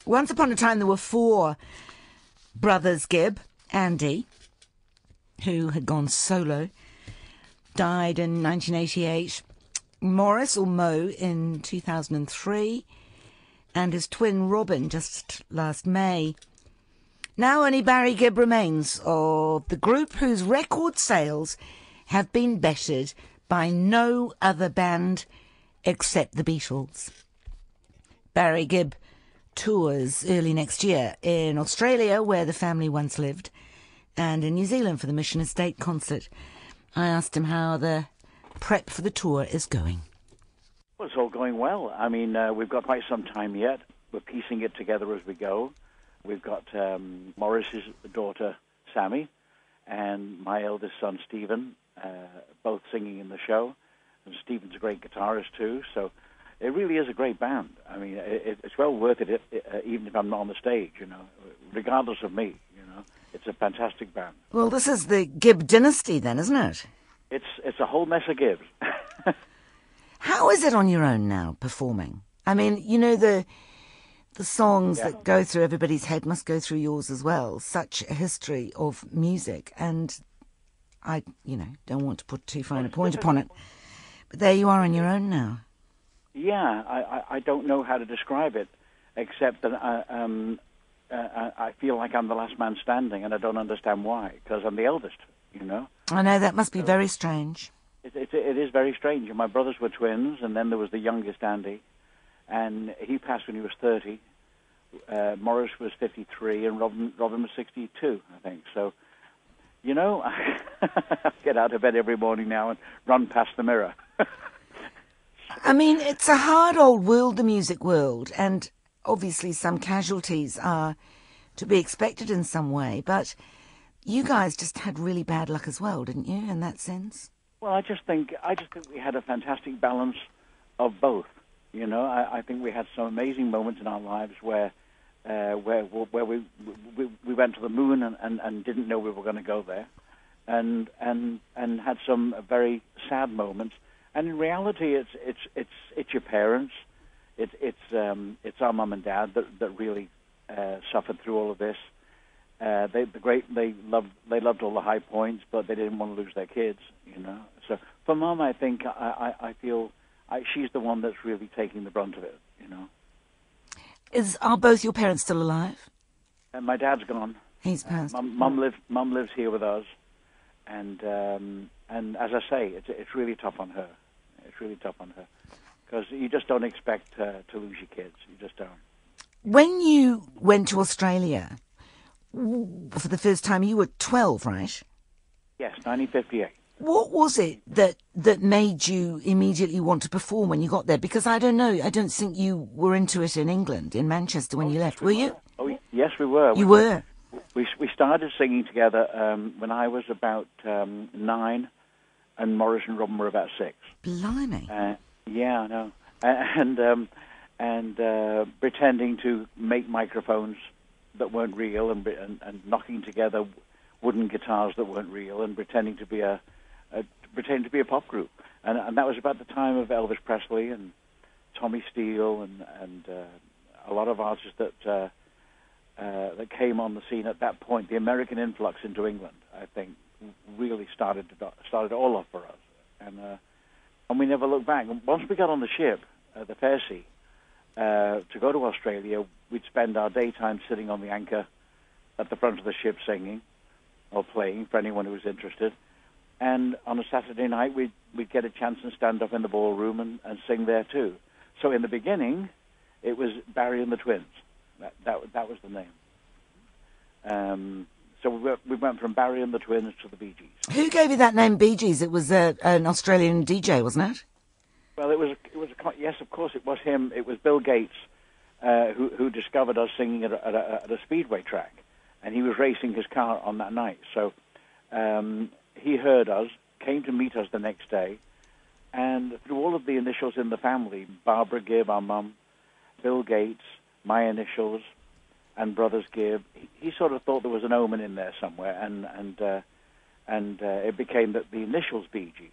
Once upon a time, there were four brothers Gibb. Andy, who had gone solo, died in 1988. Morris, or Mo, in 2003. And his twin Robin just last May. Now only Barry Gibb remains of the group whose record sales have been bettered by no other band except the Beatles. Barry Gibb tours early next year in Australia, where the family once lived, and in New Zealand for the Mission Estate concert. I asked him how the prep for the tour is going. Well, it's all going well. I mean, we've got quite some time yet. We're piecing it together as we go. We've got Morris's daughter, Sammy, and my eldest son, Stephen, both singing in the show. And Stephen's a great guitarist, too. So it really is a great band. I mean, it's well worth it, even if I'm not on the stage, you know, regardless of me, you know. It's a fantastic band. Well, this is the Gibb dynasty then, isn't it? It's a whole mess of Gibbs. How is it on your own now, performing? I mean, you know, the songs that go through everybody's head must go through yours as well. Such a history of music. And I, don't want to put too fine a point upon it. But there you are on your own now. Yeah, I don't know how to describe it, except that I feel like I'm the last man standing, and I don't understand why, because I'm the eldest, you know. I know, that must be very strange. It is very strange. My brothers were twins, and then there was the youngest, Andy, and he passed when he was 30. Morris was 53, and Robin was 62, I think. So, you know, I get out of bed every morning now and run past the mirror. I mean, it's a hard old world, the music world, and obviously some casualties are to be expected in some way, but you guys just had really bad luck as well, didn't you, in that sense? Well, I just think we had a fantastic balance of both. You know, I think we had some amazing moments in our lives where we went to the moon and didn't know we were going to go there, and had some very sad moments. And in reality, it's your parents, it's our mum and dad that really suffered through all of this. They loved all the high points, but they didn't want to lose their kids, you know. So for Mum, I think I feel she's the one that's really taking the brunt of it, you know. Are both your parents still alive? And my dad's gone. He's passed. Mum lives here with us, and as I say, it's really tough on her. It's really tough on her because you just don't expect to lose your kids. You just don't. When you went to Australia for the first time, you were 12, right? Yes, 1958. What was it that made you immediately want to perform when you got there? Because I don't know, I don't think you were into it in England, in Manchester, when you left. Were you? Oh, yes, we were. You were? We started singing together when I was about 9, and Morris and Robin were about 6. Blimey. Yeah, I know. And pretending to make microphones that weren't real, and knocking together wooden guitars that weren't real, and pretending to be a pop group, and that was about the time of Elvis Presley and Tommy Steele and a lot of artists that came on the scene at that point. The American influx into England, I think, really started it all off for us, and we never looked back. Once we got on the ship, the Fairseas, to go to Australia, we'd spend our daytime sitting on the anchor at the front of the ship singing or playing for anyone who was interested. And on a Saturday night, we'd get a chance and stand up in the ballroom and sing there too. So in the beginning, it was Barry and the Twins. That was the name. So we went from Barry and the Twins to the Bee Gees. Who gave you that name, Bee Gees? It was an Australian DJ, wasn't it? Well, yes, of course, it was him. It was Bill Gates who discovered us singing at a speedway track, and he was racing his car on that night. So he heard us, came to meet us the next day, and through all of the initials in the family, Barbara Gibb, our mum, Bill Gates, my initials, and brothers Gibb, he sort of thought there was an omen in there somewhere, and it became the initials BG.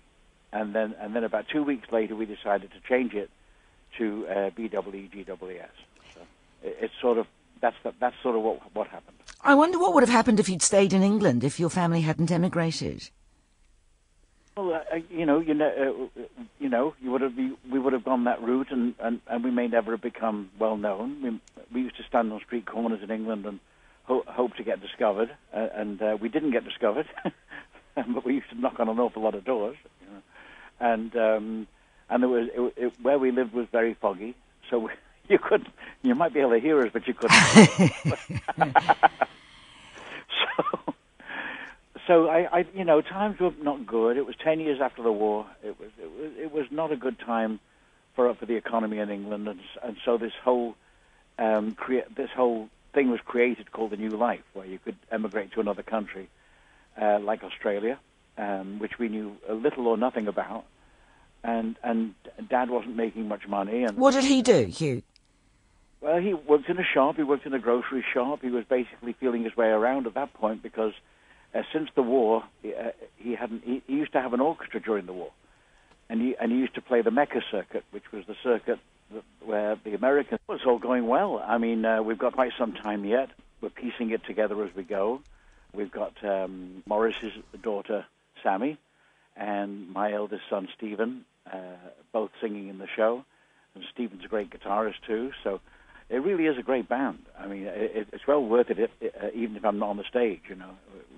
And then about 2 weeks later, we decided to change it to BEEGWS. So it's sort of that's sort of what happened. I wonder what would have happened if you'd stayed in England, if your family hadn't emigrated. Well, we would have gone that route, and we may never have become well known. We used to stand on street corners in England and hope to get discovered, and we didn't get discovered, but we used to knock on an awful lot of doors, and there was where we lived was very foggy, so you might be able to hear us, but you couldn't. So I times were not good. It was 10 years after the war. It was not a good time for the economy in England, and so this whole thing was created called the New Life, where you could emigrate to another country, like Australia, which we knew little or nothing about, and Dad wasn't making much money. And what did he do, Hugh? Well, he worked in a shop. He worked in a grocery shop. He was basically feeling his way around at that point because since the war, he used to have an orchestra during the war, and he used to play the Mecca circuit, which was the circuit where the Americans. It was all going well. I mean, we've got quite some time yet. We're piecing it together as we go. We've got Morris's daughter Sammy and my eldest son Stephen, both singing in the show, and Stephen's a great guitarist too. So it really is a great band. I mean, it's well worth it, even if I'm not on the stage,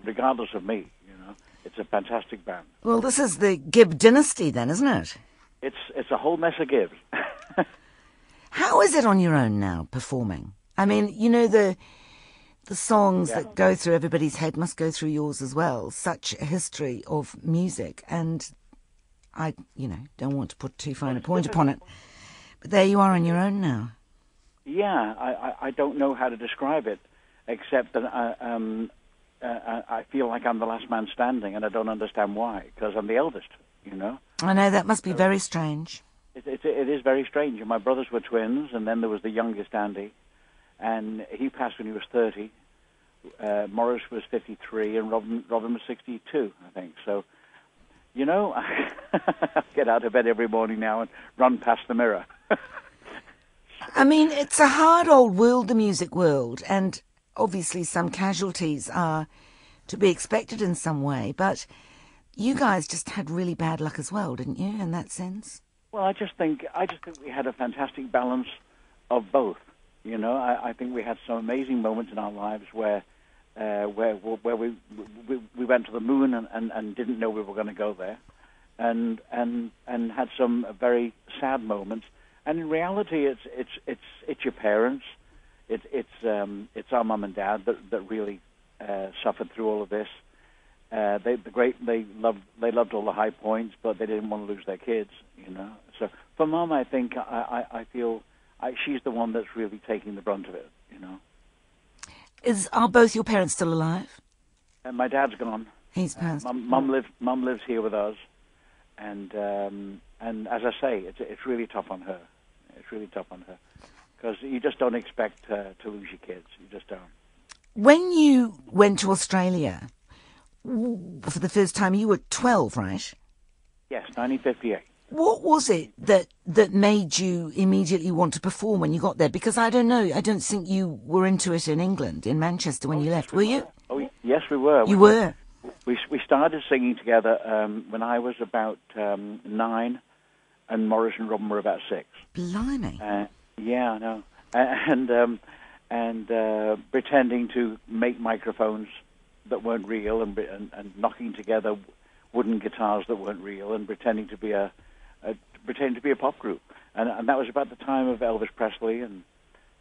regardless of me, It's a fantastic band. Well, this is the GIBB dynasty then, isn't it? It's a whole mess of Gibbs. How is it on your own now, performing? I mean, the songs that go through everybody's head must go through yours as well. Such a history of music, and I, don't want to put too fine a point upon it, but there you are on your own now. Yeah, I don't know how to describe it, except that I feel like I'm the last man standing, and I don't understand why, because I'm the eldest, I know, that must be very strange. It is very strange. And my brothers were twins, and then there was the youngest, Andy, and he passed when he was 30. Morris was 53, and Robin was 62, I think. So, I get out of bed every morning now and run past the mirror. I mean, it's a hard old world, the music world, and obviously some casualties are to be expected in some way, but you guys just had really bad luck as well, didn't you, in that sense? Well, I just think we had a fantastic balance of both. I think we had some amazing moments in our lives where we went to the moon and didn't know we were going to go there, and had some very sad moments. And in reality, it's your parents, it's our mum and dad that really suffered through all of this. They loved all the high points, but they didn't want to lose their kids, So for Mum, I think I feel she's the one that's really taking the brunt of it, Are both your parents still alive? My dad's gone. He's passed. Mum lives here with us, and as I say, it's really tough on her. It's really tough on her because you just don't expect to lose your kids. You just don't. When you went to Australia for the first time, you were 12, right? Yes, 1958. What was it that made you immediately want to perform when you got there? Because I don't know, I don't think you were into it in England, in Manchester, when you left, were you? Oh, yes, we were. You were? We started singing together when I was about 9, and Morris and Robin were about 6. Blimey. Yeah, I know. And pretending to make microphones that weren't real, and knocking together wooden guitars that weren't real, and pretending to be a pop group. And that was about the time of Elvis Presley and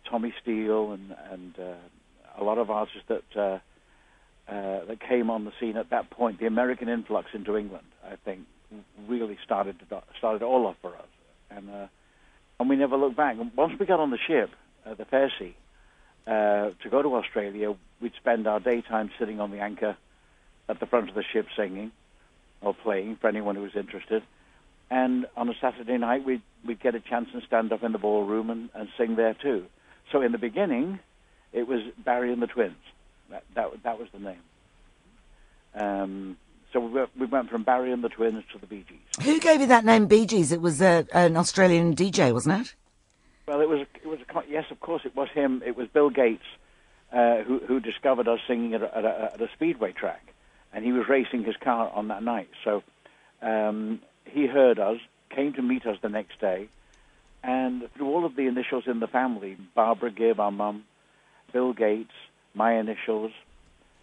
Tommy Steele and a lot of artists that came on the scene at that point. The American influx into England, I think, really started all off for us, and we never looked back. Once we got on the ship, the Fairseas, to go to Australia, we'd spend our daytime sitting on the anchor at the front of the ship singing or playing for anyone who was interested. And on a Saturday night, we'd get a chance and stand up in the ballroom and sing there too. So in the beginning, it was Barry and the Twins. That was the name. So we went from Barry and the Twins to the Bee Gees. Who gave you that name, Bee Gees? It was an Australian DJ, wasn't it? Well, yes, of course, it was him. It was Bill Gates who discovered us singing at a speedway track, and he was racing his car on that night. So he heard us, came to meet us the next day, and through all of the initials in the family, Barbara Gibb, our mum, Bill Gates, my initials,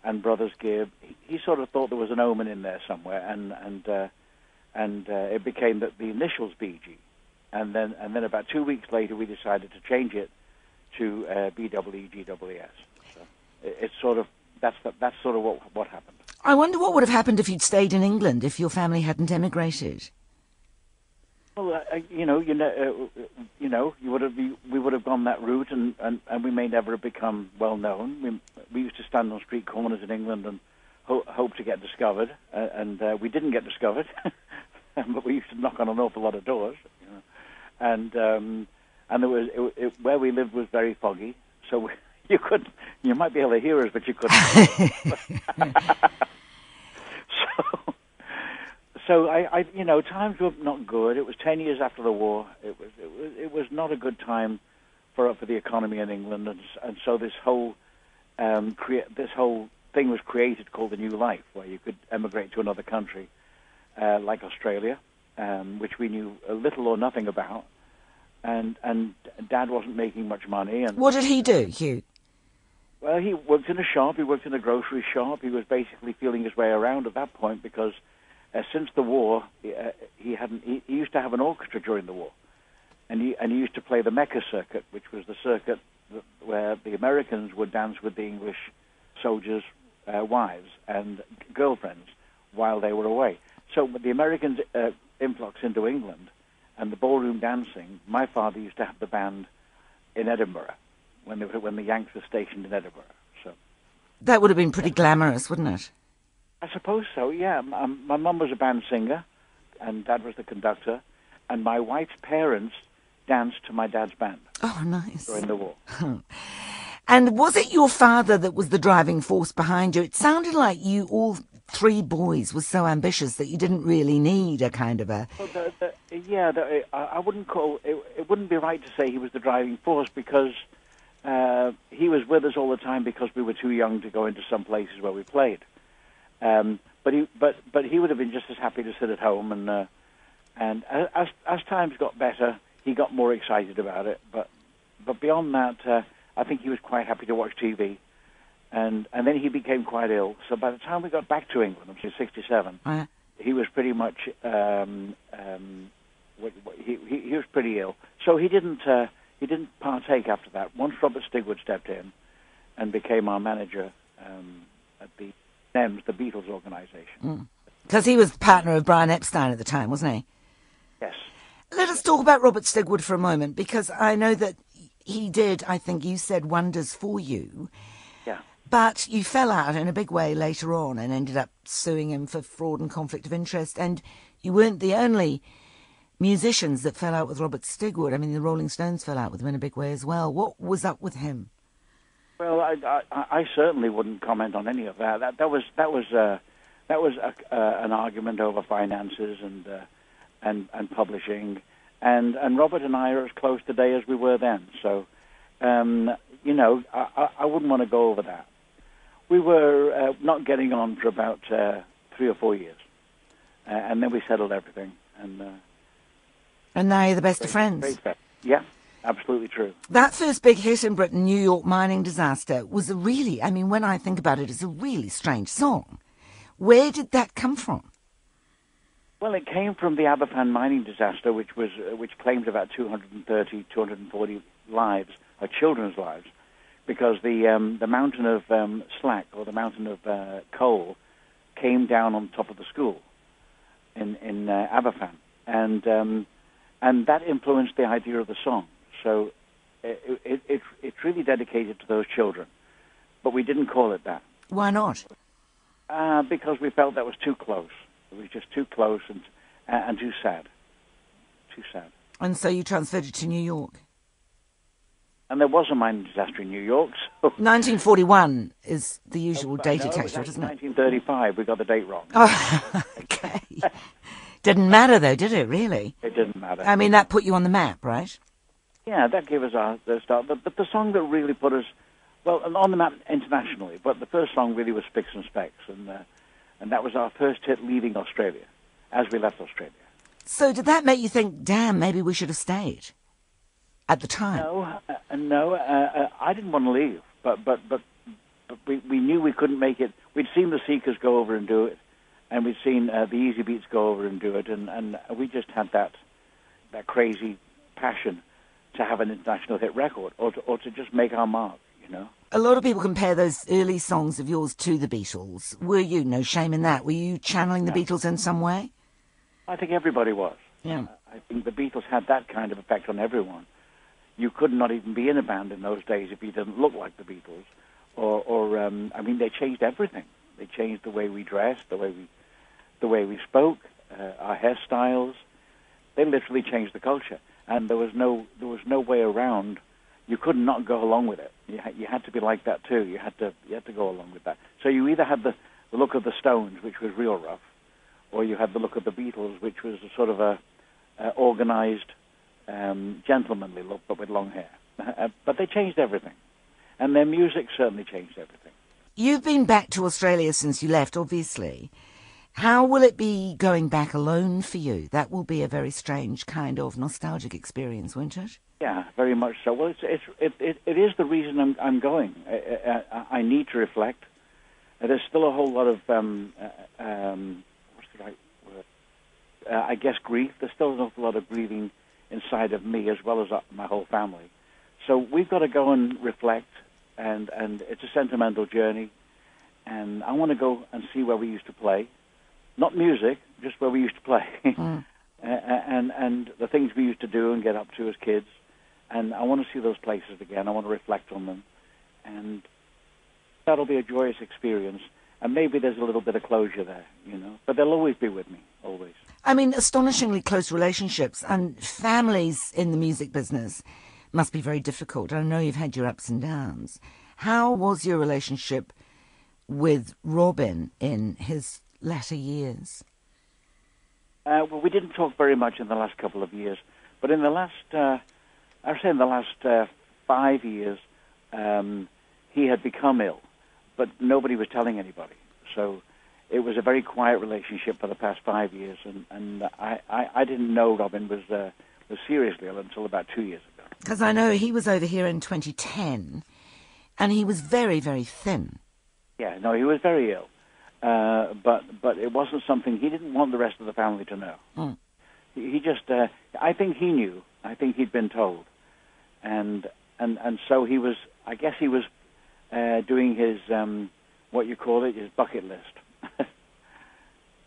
and brothers Gibb, he sort of thought there was an omen in there somewhere, and it became the initials BG, and then about 2 weeks later we decided to change it to BEEGWS. So it's sort of that's sort of what happened. I wonder what would have happened if you'd stayed in England if your family hadn't emigrated. Well, we would have gone that route, and we may never have become well known. We used to stand on street corners in England and hope to get discovered, and we didn't get discovered, but we used to knock on an awful lot of doors, and there was where we lived was very foggy, so you might be able to hear us, but you couldn't. So I times were not good. It was 10 years after the war. It was not a good time for the economy in England, and so this whole thing was created called the New Life, where you could emigrate to another country, like Australia, which we knew little or nothing about, and Dad wasn't making much money. And what did he do, Hugh? Well, he worked in a shop. He worked in a grocery shop. He was basically feeling his way around at that point because. Since the war, he used to have an orchestra during the war, and he used to play the Mecca circuit, which was the circuit where the Americans would dance with the English soldiers' wives and girlfriends while they were away. So with the Americans' influx into England and the ballroom dancing, my father used to have the band in Edinburgh when the Yanks were stationed in Edinburgh. So that would have been pretty glamorous, wouldn't it? I suppose so, yeah. My mum was a band singer, and Dad was the conductor, and my wife's parents danced to my dad's band. Oh, nice. During the war. And was it your father that was the driving force behind you? It sounded like you, all three boys, were so ambitious that you didn't really need a kind of a... Well, I wouldn't call... It wouldn't be right to say he was the driving force because he was with us all the time because we were too young to go into some places where we played. But he would have been just as happy to sit at home, and as times got better, he got more excited about it. But beyond that, I think he was quite happy to watch TV, and then he became quite ill. So by the time we got back to England, which was '67, he was pretty much he was pretty ill. So he didn't partake after that. Once Robert Stigwood stepped in and became our manager at the NEMS, the Beatles organisation. Because he was partner of Brian Epstein at the time, wasn't he? Yes. Let us talk about Robert Stigwood for a moment, because I know that he did, I think you said, wonders for you. Yeah. But you fell out in a big way later on and ended up suing him for fraud and conflict of interest. And you weren't the only musicians that fell out with Robert Stigwood. I mean, the Rolling Stones fell out with him in a big way as well. What was up with him? Well, I certainly wouldn't comment on any of that. That was an argument over finances and publishing, and Robert and I are as close today as we were then. So, I wouldn't want to go over that. We were not getting on for about 3 or 4 years, and then we settled everything. And now you're the best of friends. Yeah. Absolutely true. That first big hit in Britain, New York mining disaster, was when I think about it, it's a really strange song. Where did that come from? Well, it came from the Aberfan mining disaster, which claimed about 240 lives, or children's lives, because the mountain of slag, or the mountain of coal, came down on top of the school in Aberfan, and that influenced the idea of the song. So it's really dedicated to those children. But we didn't call it that. Why not? Because we felt that was too close. It was just too close and too sad. Too sad. And so you transferred it to New York? And there was a mining disaster in New York. So 1941 is the usual date attached to it, isn't it? 1935. We got the date wrong. Oh, okay. Didn't matter, though, did it, really? It didn't matter. I mean, that put you on the map, right? Yeah, that gave us the start. But the song that really put us Well, on the map internationally, but the first song really was Spicks and Specks, and that was our first hit leaving Australia, as we left Australia. So did that make you think, damn, maybe we should have stayed at the time? No, I didn't want to leave, but we knew we couldn't make it. We'd seen the Seekers go over and do it, and we'd seen the Easy Beats go over and do it, and we just had that crazy passion to have an international hit record, or to just make our mark, you know. A lot of people compare those early songs of yours to the Beatles. Were you? No shame in that. Were you channeling the Beatles in some way? I think everybody was. Yeah. I think the Beatles had that kind of effect on everyone. You could not even be in a band in those days if you didn't look like the Beatles. I mean, they changed everything. They changed the way we dressed, the way we spoke, our hairstyles. They literally changed the culture, and there was no way around. You could not go along with it. You had to be like that too. You had to go along with that. So you either had the look of the Stones, which was real rough, or you had the look of the Beatles, which was a sort of a organized, gentlemanly look, but with long hair. But they changed everything, and their music certainly changed everything. You've been back to Australia since you left, obviously. How will it be going back alone for you? That will be a very strange kind of nostalgic experience, won't it? Yeah, very much so. Well, it is the reason I'm going. I need to reflect. There's still a whole lot of what's the right word? I guess grief. There's still an awful lot of grieving inside of me as well as my whole family. So we've got to go and reflect, and it's a sentimental journey. And I want to go and see where we used to play. Not music, just where we used to play. and the things we used to do and get up to as kids. And I want to see those places again. I want to reflect on them. And that'll be a joyous experience. And maybe there's a little bit of closure there, you know. But they'll always be with me, always. I mean, astonishingly close relationships and families in the music business must be very difficult. I know you've had your ups and downs. How was your relationship with Robin in his latter years? Well, we didn't talk very much in the last couple of years. But in the last, I would say in the last 5 years, he had become ill. But nobody was telling anybody. So it was a very quiet relationship for the past 5 years, and I didn't know Robin was seriously ill until about 2 years ago. Because I know he was over here in 2010, and he was very, very thin. Yeah, no, he was very ill, but it wasn't something he didn't want the rest of the family to know. Mm. He just, I think he knew. I think he'd been told, and so he was. I guess he was doing his what you call it, his bucket list.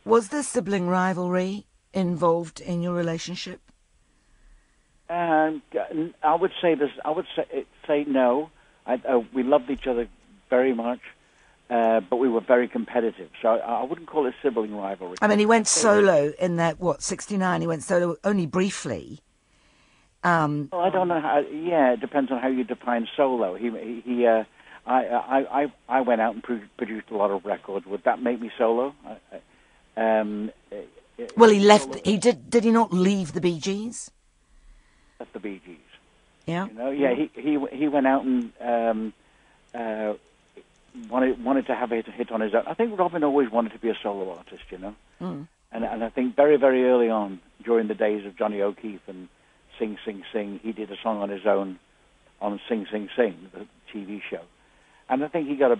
Was there sibling rivalry involved in your relationship? I would say this. I would say no. We loved each other very much, but we were very competitive. So I wouldn't call it sibling rivalry. I mean, he went solo in that 69. He went solo only briefly. Well, I don't know how. Yeah, it depends on how you define solo. I went out and produced a lot of records. Would that make me solo? Well, he left. He did. Did he not leave the Bee Gees? Left the Bee Gees. Yeah. You know. Yeah. He went out and wanted to have a hit on his own. I think Robin always wanted to be a solo artist. You know. Mm. And I think very, very early on, during the days of Johnny O'Keefe and Sing, Sing, Sing, he did a song on his own on Sing, Sing, Sing, the TV show. And I think he got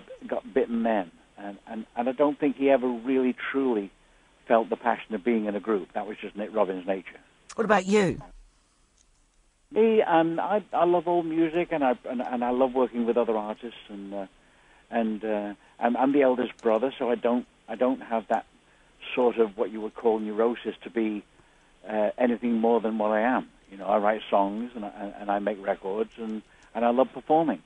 bitten then. And I don't think he ever really, truly felt the passion of being in a group. That was just Robin's nature. What about you? Me, I love all music, and I love working with other artists, and I'm the eldest brother, so I don't have that sort of what you would call neurosis to be anything more than what I am. You know, I write songs and I make records, and I love performing,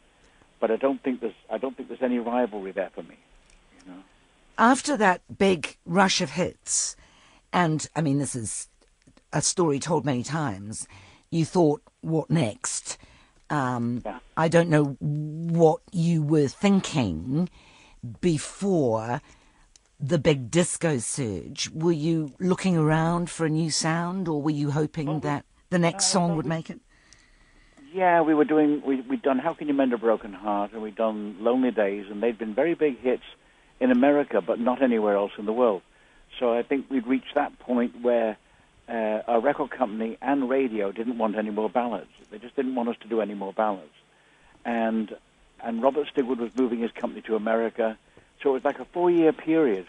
but I don't think there's any rivalry there for me. You know. After that big rush of hits, and I mean this is a story told many times, you thought, what next? Yeah. I don't know what you were thinking before the big disco surge. Were you looking around for a new sound, or were you hoping that the next song would make it? Yeah, we'd done How Can You Mend a Broken Heart, and we'd done Lonely Days, and they'd been very big hits in America, but not anywhere else in the world. So I think we'd reached that point where our record company and radio didn't want any more ballads. They just didn't want us to do any more ballads. And Robert Stigwood was moving his company to America, so it was like a 4-year period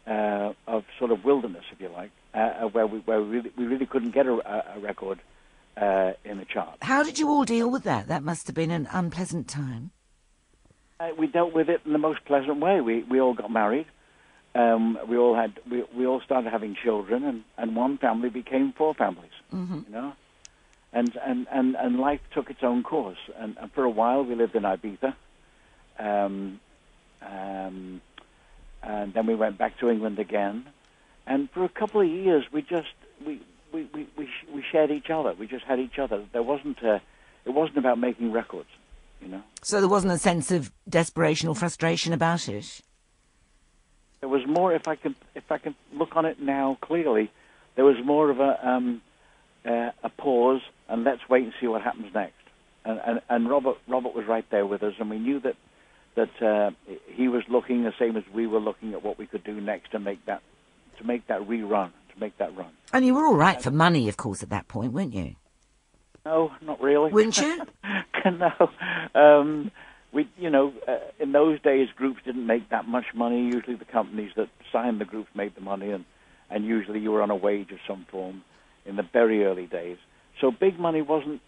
of sort of wilderness, if you like, where we really couldn't get a record in the chart. How did you all deal with that? That must have been an unpleasant time. We dealt with it in the most pleasant way. We all got married. We all started having children, and one family became 4 families. Mm-hmm. You know, and life took its own course. And for a while, we lived in Ibiza, and then we went back to England again. And for a couple of years, we shared each other. We just had each other. It wasn't about making records, you know. So there wasn't a sense of desperation or frustration about it? There was more, if I can look on it now clearly, there was more of a pause and let's wait and see what happens next. And Robert was right there with us, and we knew that he was looking the same as we were looking at what we could do next to make that run. And you were all right for money, of course, at that point, weren't you? No, not really. Weren't you? No. In those days, groups didn't make that much money. Usually the companies that signed the groups made the money, and usually you were on a wage of some form in the very early days. So big money wasn't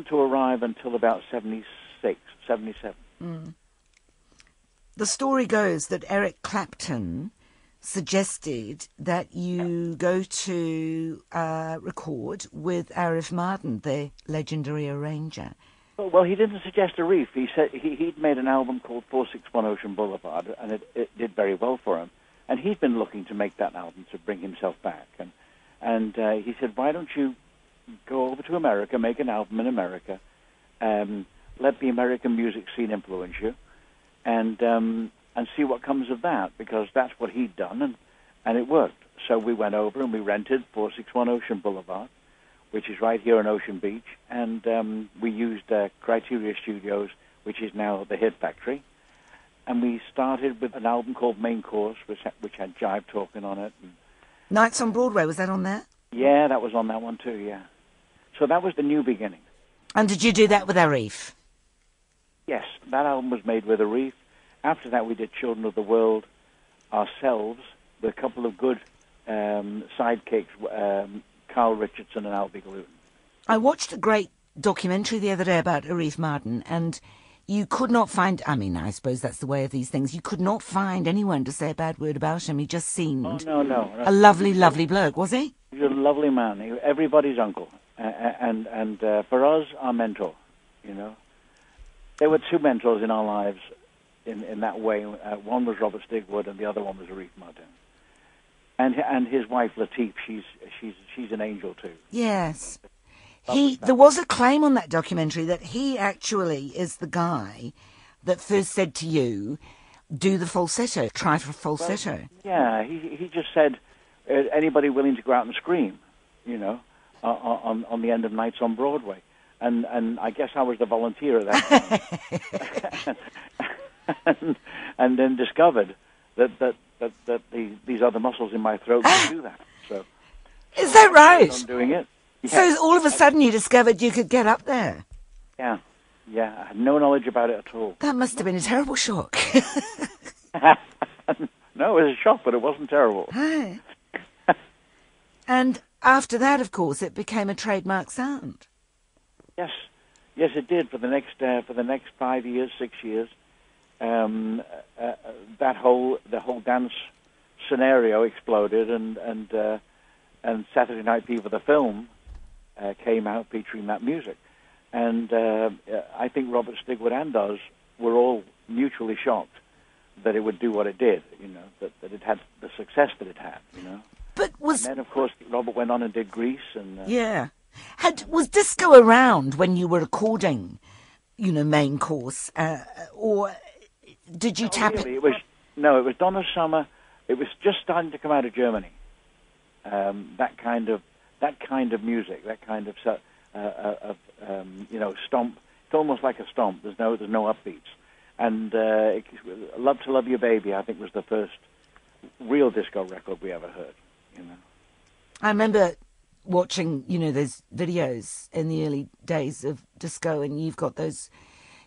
to arrive until about 76, 77. Mm. The story goes that Eric Clapton suggested that you go to record with Arif Mardin, the legendary arranger. Well, he didn't suggest Arif. He said he'd made an album called 461 Ocean Boulevard, and it did very well for him. And he'd been looking to make that album to bring himself back. And he said, why don't you go over to America, make an album in America, let the American music scene influence you, and see what comes of that, because that's what he'd done, and it worked. So we went over and we rented 461 Ocean Boulevard, which is right here in Ocean Beach, and we used Criteria Studios, which is now the Hit Factory. And we started with an album called Main Course, which had jive talking on it. And Nights on Broadway, was that on there? Yeah, that was on that one too, yeah. So that was the new beginning. And did you do that with Arif? Yes, that album was made with Arif. After that, we did Children of the World ourselves with a couple of good sidekicks, Carl Richardson and Albie Gluten. I watched a great documentary the other day about Arif Mardin, and you could not find, I mean, I suppose that's the way of these things, you could not find anyone to say a bad word about him. He just seemed no. a lovely, lovely bloke, was he? He was a lovely man. He was everybody's uncle. And for us, our mentor, you know. There were 2 mentors in our lives in that way. One was Robert Stigwood, and the other one was Arif Mardin. And his wife Latif, she's an angel too. Yes. There was a claim on that documentary that he actually is the guy that first said to you, do the falsetto, try for falsetto. Well, yeah, he just said, anybody willing to go out and scream, you know, on the end of Nights on Broadway. And I guess I was the volunteer at that time. and then discovered that these other muscles in my throat can do that. So is that right? I'm doing it. Yeah. So all of a sudden you discovered you could get up there. Yeah. I had no knowledge about it at all. That must have been a terrible shock. No, it was a shock, but it wasn't terrible. Hey. And after that, of course, it became a trademark sound. Yes, it did. For the next 5 years, 6 years, the whole dance scenario exploded, and Saturday Night Fever, the film, came out featuring that music, and I think Robert Stigwood and us were all mutually shocked that it would do what it did. You know, that it had the success that it had. You know, and then of course Robert went on and did Grease, and yeah. Was disco around when you were recording, you know, Main Course, or did you tap really. It was Donna's Summer. It was just starting to come out of Germany. That kind of music, that kind of stomp. It's almost like a stomp. There's no upbeats. And "Love to Love Your Baby," I think, was the first real disco record we ever heard. I remember watching, those videos in the early days of disco, and you've got those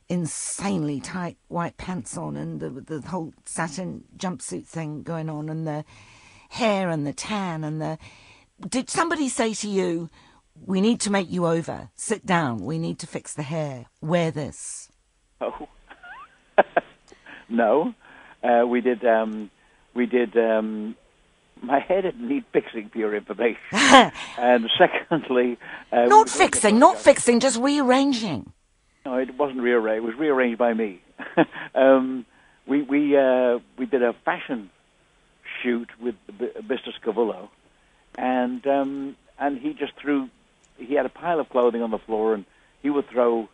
insanely tight white pants on, and the whole satin jumpsuit thing going on, and the hair and the tan and the... Did somebody say to you, "We need to make you over, sit down, we need to fix the hair, wear this"? Oh. No. We did... My hair didn't need fixing, for your information. And secondly... not fixing, just rearranging. No, it wasn't rearranged. It was rearranged by me. We did a fashion shoot with Mr. Scavullo, and he just threw... He had a pile of clothing on the floor, and he would throw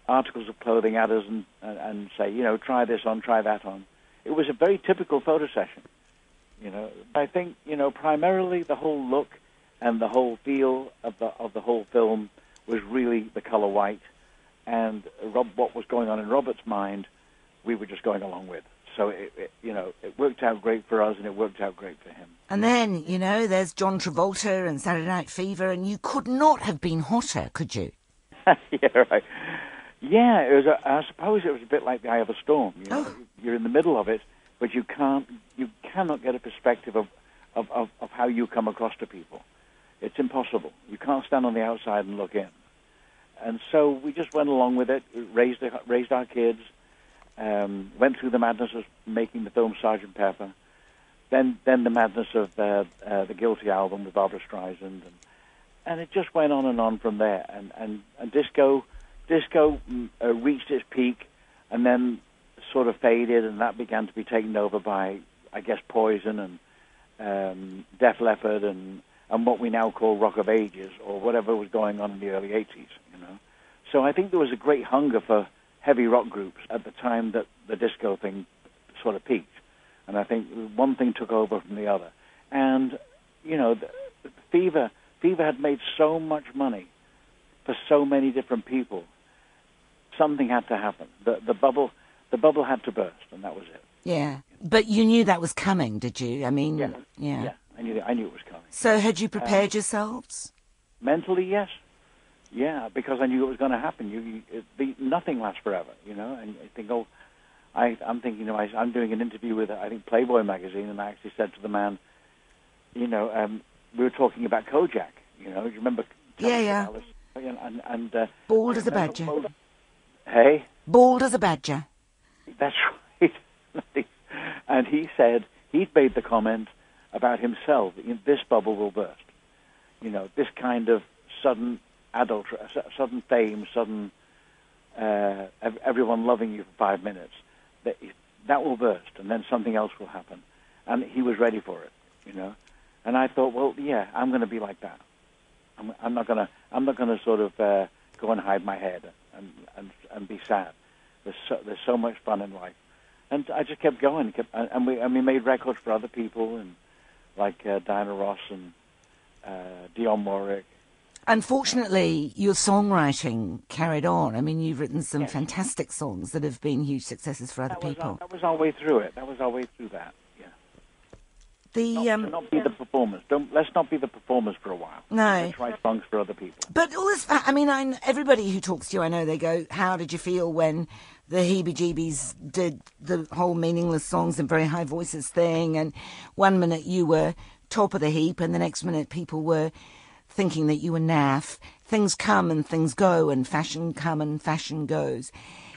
articles of clothing at us and say, try this on, try that on. It was a very typical photo session. I think, primarily the whole look and the whole feel of the whole film was really the color white, and what was going on in Robert's mind, we were just going along with. So it worked out great for us, and it worked out great for him. And then, there's John Travolta and Saturday Night Fever, and you could not have been hotter, could you? Yeah, right. Yeah, I suppose it was a bit like the eye of a storm. You're in the middle of it, but you cannot get a perspective of how you come across to people. It's impossible. You can't stand on the outside and look in. And so we just went along with it, raised our kids, went through the madness of making the film Sgt. Pepper, then the madness of the Guilty album with Barbra Streisand, and it just went on and on from there. And disco reached its peak, and then sort of faded, and that began to be taken over by, I guess, Poison and Def Leppard and what we now call Rock of Ages, or whatever was going on in the early 80s, So I think there was a great hunger for heavy rock groups at the time that the disco thing sort of peaked. And I think one thing took over from the other. And, Fever had made so much money for so many different people. Something had to happen. The bubble had to burst, and that was it. Yeah. But you knew that was coming, did you? I mean, yeah. I knew it was coming. So had you prepared yourselves? Mentally, yes. Yeah, because I knew it was going to happen. Nothing lasts forever, And you think, I'm thinking, I'm doing an interview with, I think, Playboy magazine, and I actually said to the man, we were talking about Kojak. Do you remember? Yeah. And bald as a badger. Hey. Bald as a badger. That's right. And he said he'd made the comment about himself. This bubble will burst. This kind of sudden sudden fame, sudden everyone loving you for 5 minutes. That will burst, and then something else will happen. And he was ready for it, And I thought, well, yeah, I'm going to be like that. I'm not going to sort of go and hide my head and be sad. There's so much fun in life, and I just kept going. And we made records for other people, and like Diana Ross and Dionne Warwick. Unfortunately, your songwriting carried on. I mean, you've written some fantastic songs that have been huge successes for other people. That was our way through it. That was our way through that. Yeah. Not be the performers. Let's not be the performers for a while. No. Let's write songs for other people. But all this, everybody who talks to you, I know they go, "How did you feel when the Heebie-Jeebies did the whole meaningless songs and very high voices thing?" And one minute you were top of the heap, and the next minute people were thinking that you were naff. Things come and things go, and fashion come and fashion goes.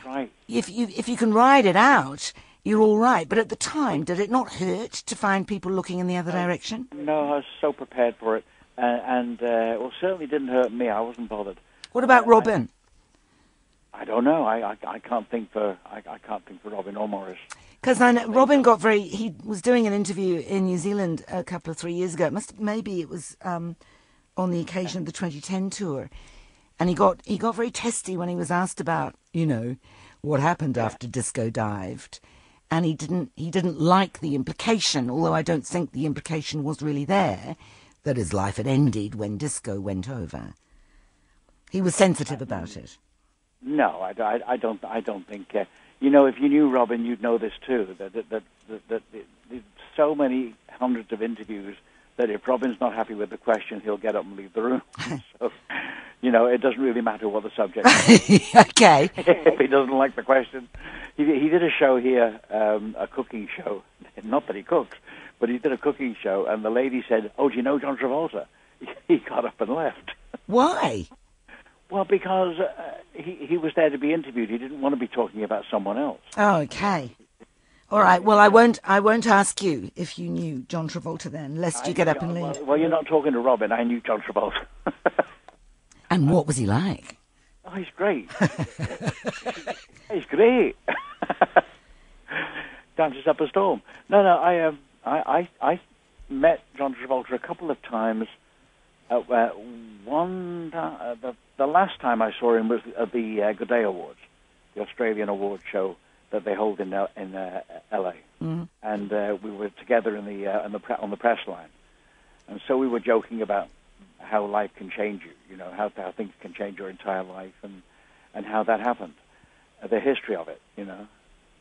Right. If you can ride it out, you're all right. But at the time, did it not hurt to find people looking in the other direction? No, I was so prepared for it, and certainly didn't hurt me. I wasn't bothered. What about Robin? I don't know. I can't think for Robin or Morris. Because I know Robin got very. He was doing an interview in New Zealand a couple of 3 years ago. Maybe it was on the occasion of the 2010 tour, and he got very testy when he was asked about what happened after disco dived, and he didn't like the implication, although I don't think the implication was really there, that his life had ended when disco went over. He was sensitive about it. No, I don't think. You know, if you knew Robin, you'd know this too. That so many hundreds of interviews that if Robin's not happy with the question, he'll get up and leave the room. So, you know, it doesn't really matter what the subject is. Okay. If he doesn't like the question. He did a show here, a cooking show. Not that he cooks, but he did a cooking show, and the lady said, "Oh, do you know John Travolta?" He got up and left. Why? Well, because he was there to be interviewed. He didn't want to be talking about someone else. Oh, okay. All right. Well, I won't ask you if you knew John Travolta then, lest you get up and leave. Well, you're not talking to Robin. I knew John Travolta. And what was he like? Oh, he's great. He's great. Dances up a storm. No, I met John Travolta a couple of times. The last time I saw him was at the Good Day Awards, the Australian award show that they hold in LA, and we were together on the press line, and so we were joking about how life can change you, you know, how things can change your entire life, and how that happened, the history of it, you know,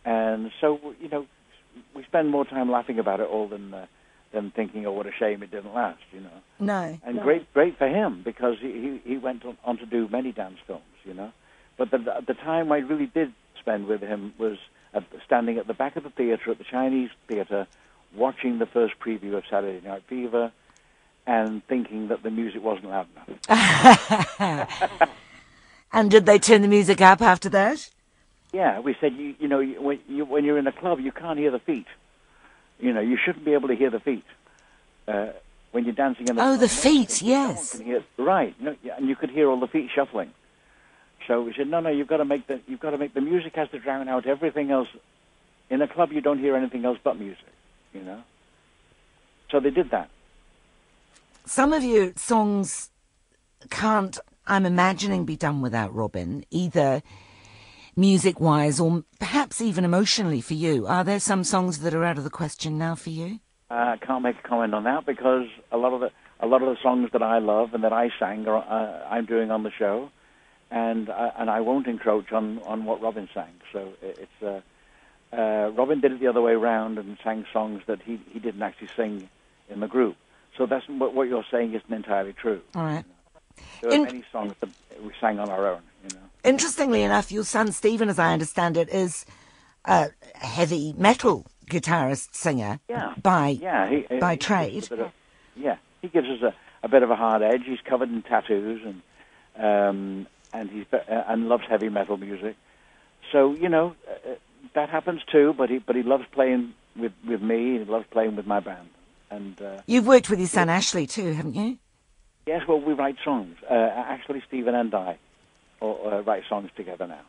and so you know, we spend more time laughing about it all than thinking, oh, what a shame it didn't last, you know. No. And great for him, because he went on to do many dance films, you know. But the time I really did spend with him was standing at the back of the theater at the Chinese theater, watching the first preview of Saturday Night Fever, and thinking that the music wasn't loud enough. And did they turn the music up after that? Yeah, we said, you know, when you're in a club, you can't hear the feet. You know, you shouldn't be able to hear the feet when you're dancing in the club. Oh, the feet, yes. Right, and you could hear all the feet shuffling. So we said, no, you've got to make the music has to drown out everything else. In a club, you don't hear anything else but music, you know. So they did that. Some of your songs can't, I'm imagining, be done without Robin, either music-wise or perhaps even emotionally for you. Are there some songs that are out of the question now for you? I can't make a comment on that, because a lot of the songs that I love and that I sang I'm doing on the show, and I won't encroach on what Robin sang. So it's Robin did it the other way around and sang songs that he didn't actually sing in the group. So that's what you're saying isn't entirely true. All right. There are many songs that we sang on our own, you know. Interestingly enough, your son Stephen, as I understand it, is a heavy metal guitarist singer by trade. He gives us a bit of a hard edge. He's covered in tattoos and loves heavy metal music. So you know that happens too. But he loves playing with me. He loves playing with my band. And you've worked with your son Ashley too, haven't you? Yes. Well, we write songs. Actually, Stephen and I write songs together now.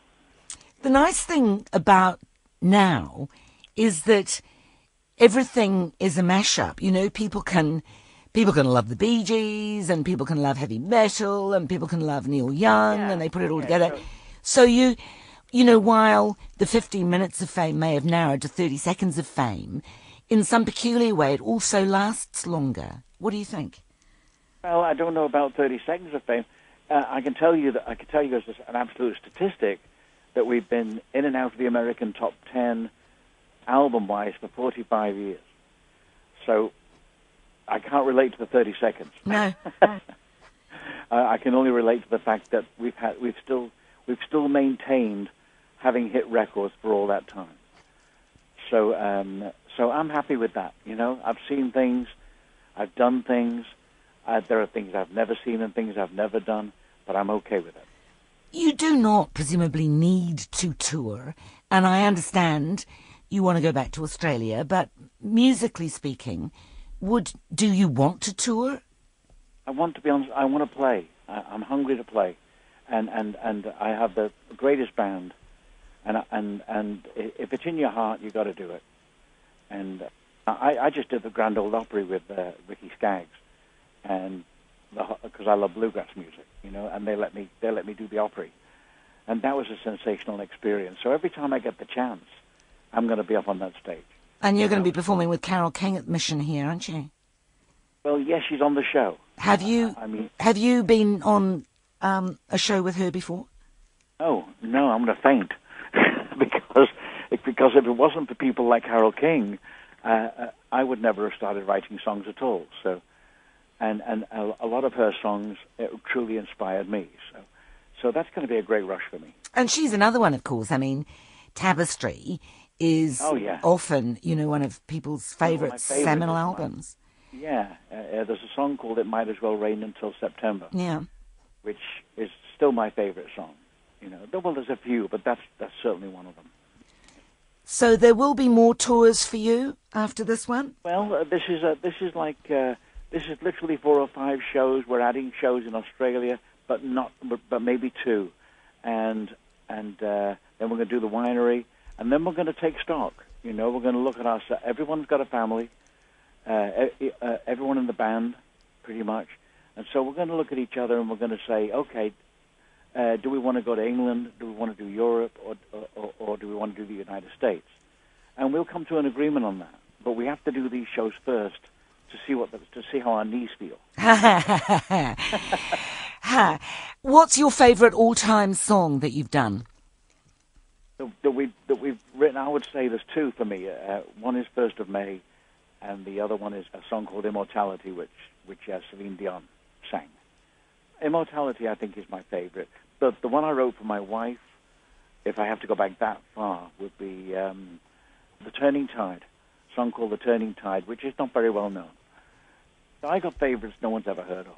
The nice thing about now is that everything is a mashup. You know, people can love the Bee Gees, and people can love heavy metal, and people can love Neil Young, and they put it all together. So you know, while the 15 minutes of fame may have narrowed to 30 seconds of fame, in some peculiar way it also lasts longer. What do you think? Well, I don't know about 30 seconds of fame. I can tell you as an absolute statistic that we've been in and out of the American top 10 album-wise for 45 years. So I can't relate to the 30 seconds. No. I can only relate to the fact that we've still maintained having hit records for all that time. So I'm happy with that. You know, I've seen things, I've done things. There are things I've never seen and things I've never done, but I'm okay with it. You do not presumably need to tour, and I understand you want to go back to Australia, but musically speaking, do you want to tour? I want to be honest. I want to play. I'm hungry to play, and I have the greatest band, and if it's in your heart, you got to do it. And I just did the Grand Ole Opry with Ricky Skaggs, and because I love bluegrass music, you know, and they let me do the Opry, and that was a sensational experience. So every time I get the chance, I'm going to be up on that stage. And you're going to be performing with Carole King at Mission here, aren't you? Well, yes, she's on the show. Have you been on a show with her before? Oh, no, I'm going to faint. because if it wasn't for people like Carole King, I would never have started writing songs at all. So, and a lot of her songs truly inspired me. So that's going to be a great rush for me. And she's another one, of course. I mean, Tapestry is often, one of people's favourite seminal albums. Yeah, there's a song called "It Might As Well Rain Until September." Yeah, which is still my favourite song. Well, there's a few, but that's certainly one of them. So there will be more tours for you after this one? Well, this is literally 4 or 5 shows. We're adding shows in Australia, but maybe 2, and then we're going to do the winery, and then we're going to take stock. We're going to look at us. Everyone's got a family. Everyone in the band, pretty much. And so we're going to look at each other and we're going to say, okay, do we want to go to England? Do we want to do Europe? Or do we want to do the United States? And we'll come to an agreement on that. But we have to do these shows first to see how our knees feel. What's your favourite all-time song that you've done? That we've written, I would say there's 2 for me. One is 1st of May, and the other one is a song called Immortality, which Celine Dion sang. Immortality, I think, is my favorite. But the one I wrote for my wife, if I have to go back that far, would be The Turning Tide, a song called The Turning Tide, which is not very well known. So I got favorites no one's ever heard of.